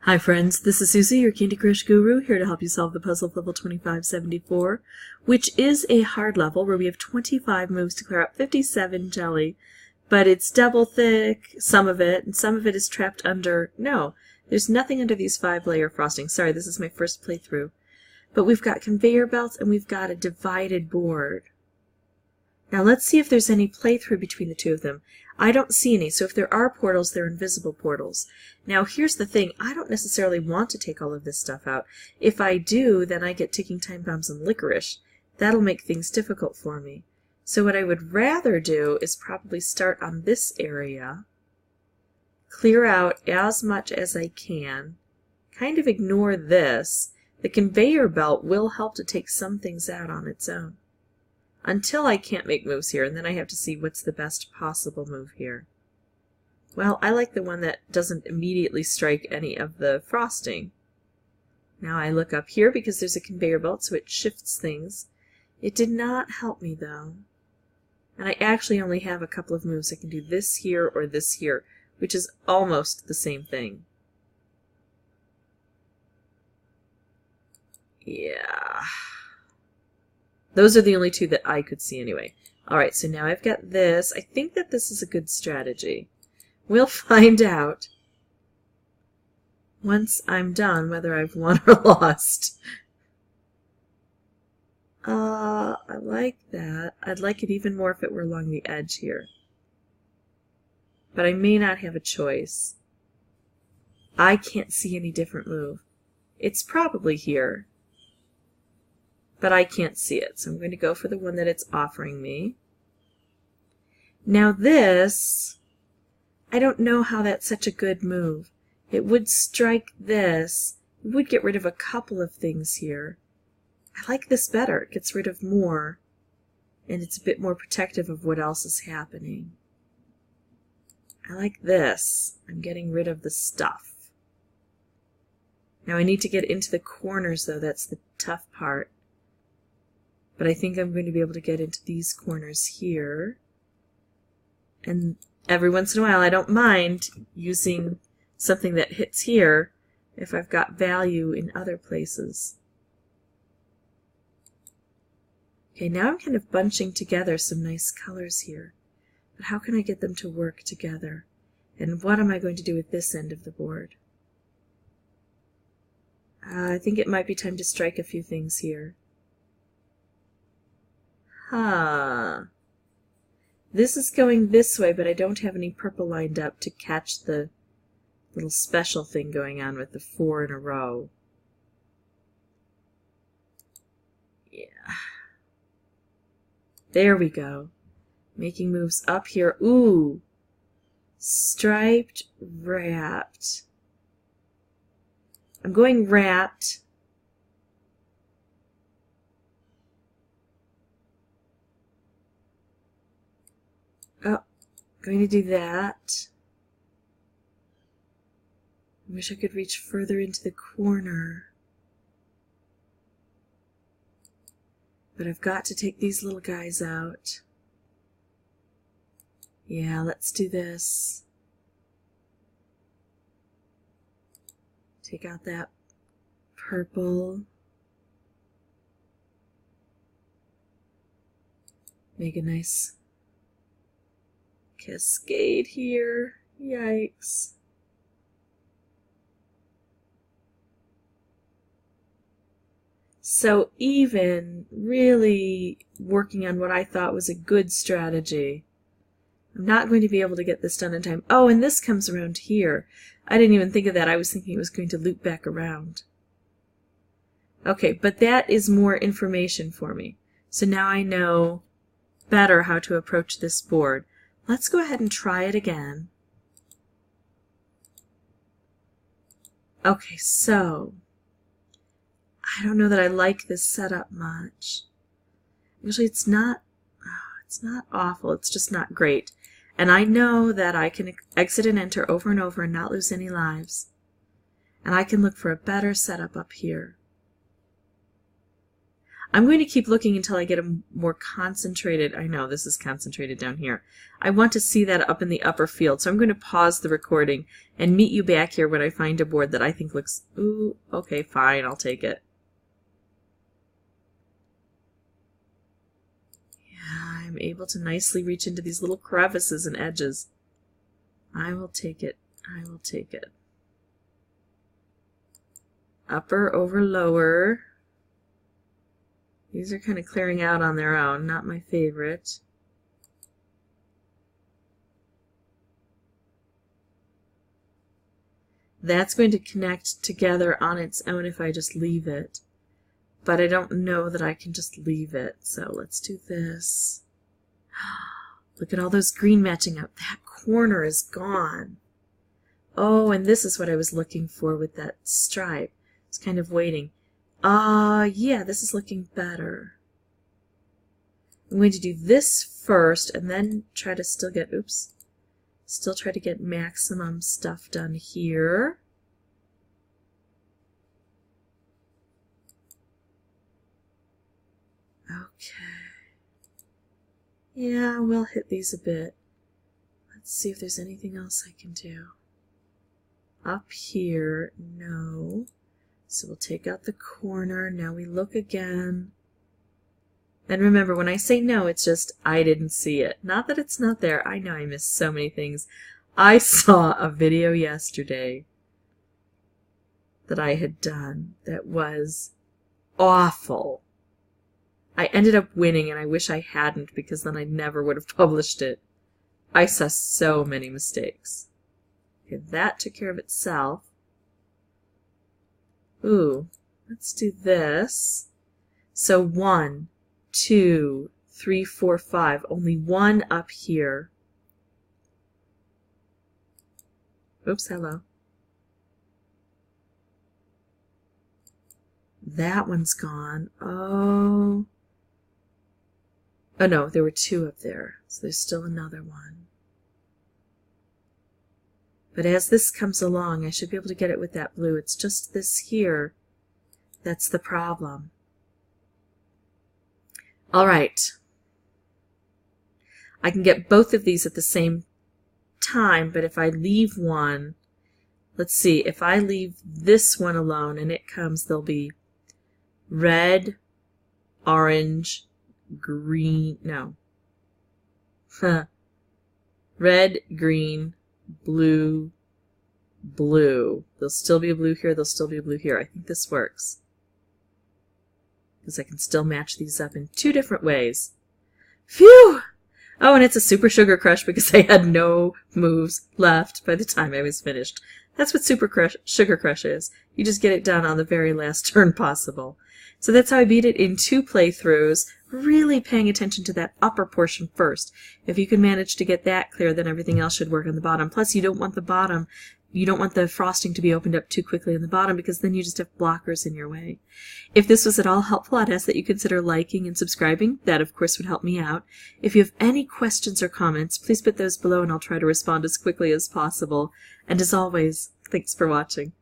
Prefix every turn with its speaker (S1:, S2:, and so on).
S1: Hi friends, this is Susie, your Candy Crush Guru, here to help you solve the puzzle of level 2574, which is a hard level where we have 25 moves to clear up 57 jelly, but it's double thick, some of it, and some of it is trapped under, no, there's nothing under these 5-layer frostings. Sorry, this is my first playthrough. But we've got conveyor belts and we've got a divided board. Now let's see if there's any playthrough between the two of them. I don't see any, so if there are portals, they're invisible portals. Now here's the thing, I don't necessarily want to take all of this stuff out. If I do, then I get ticking time bombs and licorice. That'll make things difficult for me. So what I would rather do is probably start on this area, clear out as much as I can, kind of ignore this. The conveyor belt will help to take some things out on its own. Until I can't make moves here, and then I have to see what's the best possible move here. Well, I like the one that doesn't immediately strike any of the frosting. Now I look up here because there's a conveyor belt, so it shifts things. It did not help me, though. And I actually only have a couple of moves. I can do this here or this here, which is almost the same thing. Yeah. Those are the only two that I could see anyway. Alright, so now I've got this. I think that this is a good strategy. We'll find out once I'm done whether I've won or lost. I like that. I'd like it even more if it were along the edge here. But I may not have a choice. I can't see any different move. It's probably here. But I can't see it, so I'm going to go for the one that it's offering me. Now this, I don't know how that's such a good move. It would strike this. It would get rid of a couple of things here. I like this better. It gets rid of more, and it's a bit more protective of what else is happening. I like this. I'm getting rid of the stuff. Now I need to get into the corners, though. That's the tough part. But I think I'm going to be able to get into these corners here. And every once in a while, I don't mind using something that hits here if I've got value in other places. Okay, now I'm kind of bunching together some nice colors here. But how can I get them to work together? And what am I going to do with this end of the board? I think it might be time to strike a few things here. This is going this way, but I don't have any purple lined up to catch the little special thing going on with the 4 in a row. Yeah. There we go. Making moves up here. Ooh! Striped, wrapped. I'm going wrapped. Oh, going to do that. I wish I could reach further into the corner. But I've got to take these little guys out. Yeah, let's do this. Take out that purple. Make a nice cascade here. Yikes. So even really working on what I thought was a good strategy, I'm not going to be able to get this done in time. Oh, and this comes around here. I didn't even think of that. I was thinking it was going to loop back around. Okay, but that is more information for me. So now I know better how to approach this board. Let's go ahead and try it again. Okay, so I don't know that I like this setup much. Actually, it's not awful. It's just not great. And I know that I can exit and enter over and over and not lose any lives. And I can look for a better setup up here. I'm going to keep looking until I get a more concentrated. I know this is concentrated down here. I want to see that up in the upper field, so I'm going to pause the recording and meet you back here when I find a board that I think looks, ooh, okay, fine, I'll take it. Yeah, I'm able to nicely reach into these little crevices and edges. I will take it. I will take it. Upper over lower. These are kind of clearing out on their own, not my favorite. That's going to connect together on its own if I just leave it. But I don't know that I can just leave it. So let's do this. Look at all those green matching up. That corner is gone. Oh, and this is what I was looking for with that stripe. It's kind of waiting. Yeah, this is looking better. I'm going to do this first and then try to still get, still try to get maximum stuff done here. Okay. Yeah, we'll hit these a bit. Let's see if there's anything else I can do. Up here, no. So we'll take out the corner. Now we look again. And remember, when I say no, it's just I didn't see it. Not that it's not there. I know I missed so many things. I saw a video yesterday that I had done that was awful. I ended up winning, and I wish I hadn't, because then I never would have published it. I saw so many mistakes. Okay, that took care of itself. Ooh, let's do this. So 1, 2, 3, 4, 5. Only one up here. Oops, hello. That one's gone. Oh. Oh no, there were 2 up there. So there's still another one. But as this comes along, I should be able to get it with that blue. It's just this here that's the problem. All right. I can get both of these at the same time, but if I leave one, let's see, if I leave this one alone and it comes, there'll be red, orange, green, no. Red, green, blue, blue. There'll still be a blue here, there'll still be a blue here. I think this works. Because I can still match these up in 2 different ways. Phew! Oh, and it's a super sugar crush because I had no moves left by the time I was finished. That's what sugar crush is. You just get it done on the very last turn possible. So that's how I beat it in 2 playthroughs, really paying attention to that upper portion first. If you can manage to get that clear, then everything else should work on the bottom. Plus, you don't want the bottom, you don't want the frosting to be opened up too quickly on the bottom, because then you just have blockers in your way. If this was at all helpful, I'd ask that you consider liking and subscribing. That, of course, would help me out. If you have any questions or comments, please put those below and I'll try to respond as quickly as possible. And as always, thanks for watching.